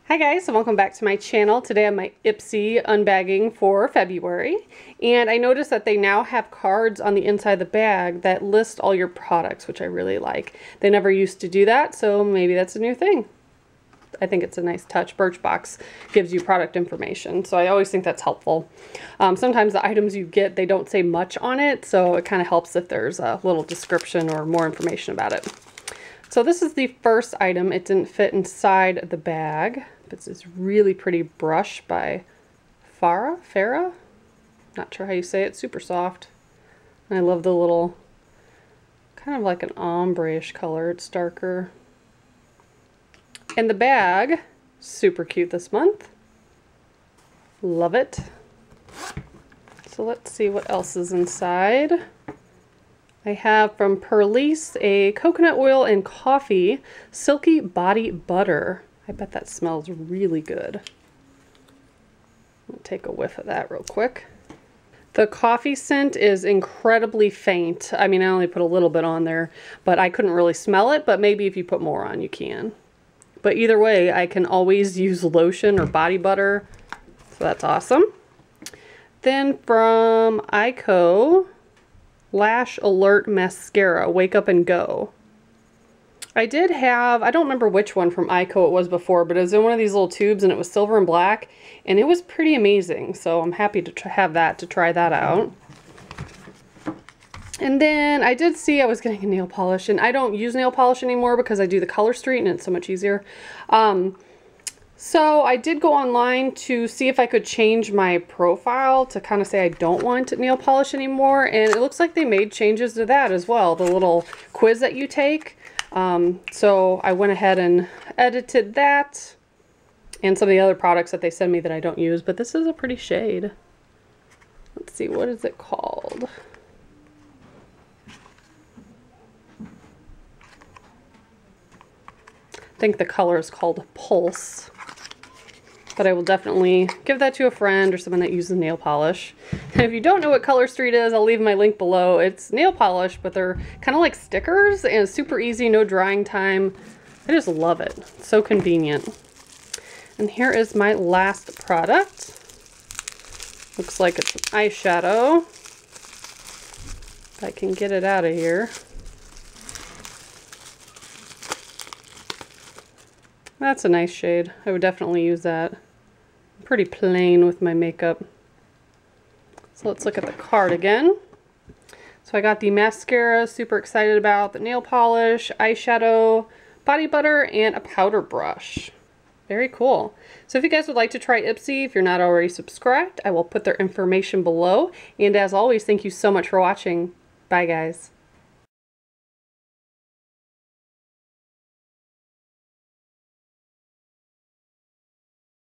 Hi guys, and welcome back to my channel. Today I'm my Ipsy unbagging for February, and I noticed that they now have cards on the inside of the bag that list all your products, which I really like. They never used to do that, so maybe that's a new thing. I think it's a nice touch. Birchbox gives you product information, so I always think that's helpful. Sometimes the items you get, they don't say much on it, so it kind of helps if there's a little description or more information about it. So this is the first item. It didn't fit inside the bag. It's this really pretty brush by Farah Farah. Not sure how you say it. Super soft. And I love the little, kind of like an ombre-ish color. It's darker. And the bag, super cute this month. Love it. So let's see what else is inside. I have from Pur Lisse a coconut oil and coffee silky body butter. I bet that smells really good. I'll take a whiff of that real quick. The coffee scent is incredibly faint. I mean, I only put a little bit on there, but I couldn't really smell it, but maybe if you put more on, you can. But either way, I can always use lotion or body butter, so that's awesome. Then from Eiko, Lash Alert Mascara, Wake Up and Go. I did have, I don't remember which one from Eiko it was before, but it was in one of these little tubes and it was silver and black, and it was pretty amazing. So I'm happy to have that, to try that out. And then I did see I was getting a nail polish, and I don't use nail polish anymore because I do the Color Street and it's so much easier. So I did go online to see if I could change my profile to kind of say I don't want nail polish anymore, and it looks like they made changes to that as well, the little quiz that you take. So I went ahead and edited that and some of the other products that they send me that I don't use, but this is a pretty shade. Let's see, what is it called? I think the color is called Pulse, but I will definitely give that to a friend or someone that uses nail polish. And if you don't know what Color Street is, I'll leave my link below. It's nail polish, but they're kind of like stickers, and it's super easy, no drying time. I just love it. It's so convenient. And here is my last product. Looks like it's an eyeshadow. If I can get it out of here. That's a nice shade. I would definitely use that. I'm pretty plain with my makeup. So let's look at the card again. So I got the mascara, super excited about, the nail polish, eyeshadow, body butter, and a powder brush. Very cool. So if you guys would like to try Ipsy, if you're not already subscribed, I will put their information below. And as always, thank you so much for watching. Bye guys.